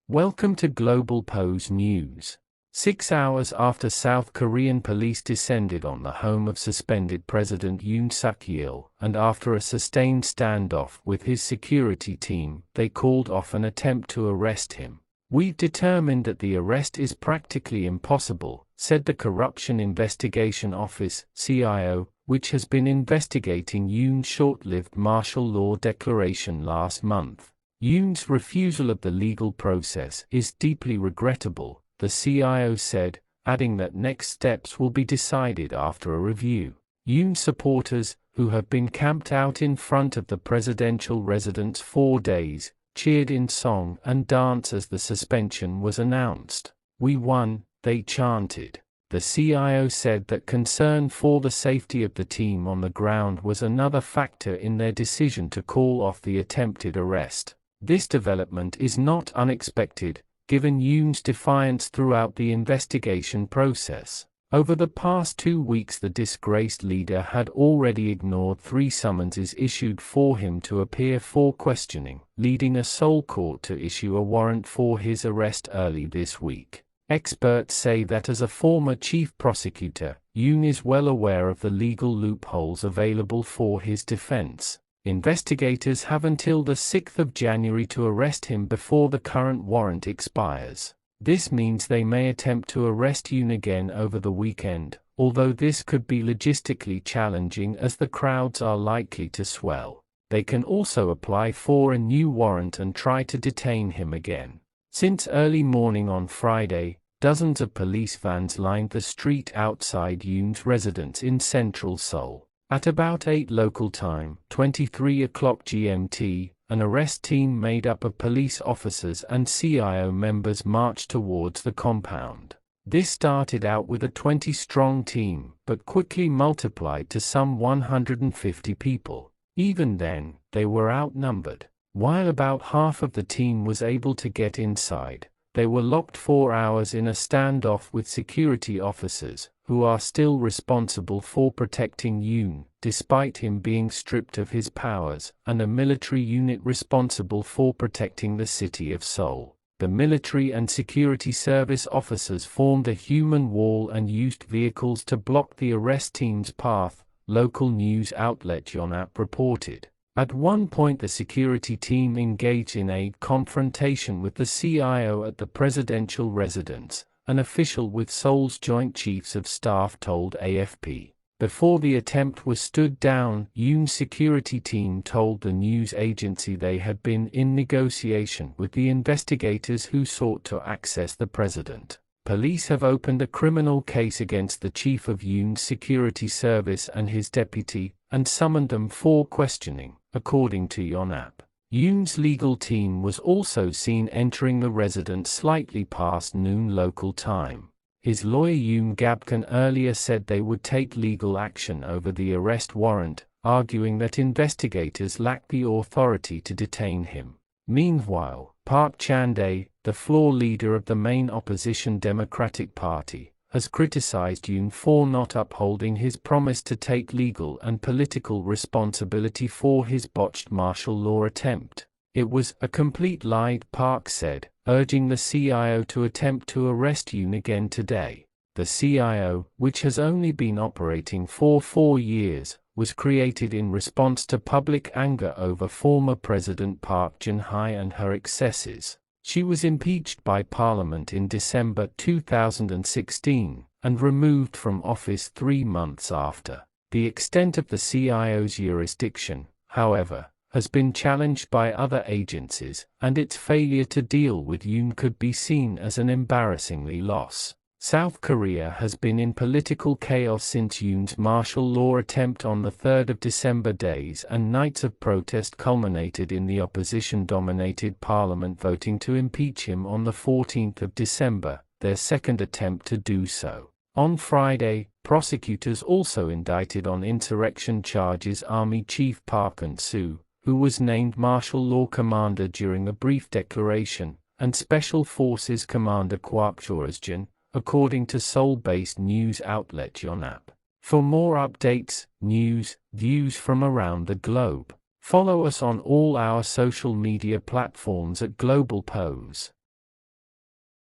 Welcome to Globalpose News. 6 hours after South Korean police descended on the home of suspended President Yoon Suk-yeol, and after a sustained standoff with his security team, they called off an attempt to arrest him. "We've determined that the arrest is practically impossible," said the Corruption Investigation Office, CIO, which has been investigating Yoon's short-lived martial law declaration last month. Yoon's refusal of the legal process is deeply regrettable, the CIO said, adding that next steps will be decided after a review. Yoon supporters, who have been camped out in front of the presidential residence 4 days, cheered in song and dance as the suspension was announced. "We won," they chanted. The CIO said that concern for the safety of the team on the ground was another factor in their decision to call off the attempted arrest. This development is not unexpected, given Yoon's defiance throughout the investigation process. Over the past 2 weeks, the disgraced leader had already ignored 3 summonses issued for him to appear for questioning, leading a Seoul court to issue a warrant for his arrest early this week. Experts say that as a former chief prosecutor, Yoon is well aware of the legal loopholes available for his defense. Investigators have until the 6th of January to arrest him before the current warrant expires. This means they may attempt to arrest Yoon again over the weekend, although this could be logistically challenging as the crowds are likely to swell. They can also apply for a new warrant and try to detain him again. Since early morning on Friday, dozens of police vans lined the street outside Yoon's residence in central Seoul. At about 8 local time, 23 o'clock GMT, an arrest team made up of police officers and CIO members marched towards the compound. This started out with a 20-strong team, but quickly multiplied to some 150 people. Even then, they were outnumbered. While about half of the team was able to get inside, they were locked 4 hours in a standoff with security officers, who are still responsible for protecting Yoon, despite him being stripped of his powers, and a military unit responsible for protecting the city of Seoul. The military and security service officers formed a human wall and used vehicles to block the arrest team's path, local news outlet Yonhap reported. At one point, the security team engaged in a confrontation with the CIO at the presidential residence, an official with Seoul's Joint Chiefs of Staff told AFP. Before the attempt was stood down, Yoon's security team told the news agency they had been in negotiation with the investigators who sought to access the president. Police have opened a criminal case against the chief of Yoon's security service and his deputy, and summoned them for questioning, according to Yonhap. Yoon's legal team was also seen entering the residence slightly past noon local time. His lawyer Yoon Gabkan earlier said they would take legal action over the arrest warrant, arguing that investigators lack the authority to detain him. Meanwhile, Park Chan-dae, the floor leader of the main opposition Democratic Party, has criticized Yoon for not upholding his promise to take legal and political responsibility for his botched martial law attempt. "It was a complete lie," Park said, urging the CIO to attempt to arrest Yoon again today. The CIO, which has only been operating for 4 years, was created in response to public anger over former President Park Geun-hye and her excesses. She was impeached by Parliament in December 2016, and removed from office 3 months after. The extent of the CIO's jurisdiction, however, has been challenged by other agencies, and its failure to deal with Yoon could be seen as an embarrassing loss. South Korea has been in political chaos since Yoon's martial law attempt on the 3rd of December. Days and nights of protest culminated in the opposition-dominated parliament voting to impeach him on the 14th of December, their second attempt to do so. On Friday, prosecutors also indicted on insurrection charges Army Chief Park Eun-soo, who was named martial law commander during a brief declaration, and Special Forces Commander Kwak Chorasjin, according to Seoul-based news outlet Yonhap. For more updates, news, views from around the globe, follow us on all our social media platforms at Globalpose.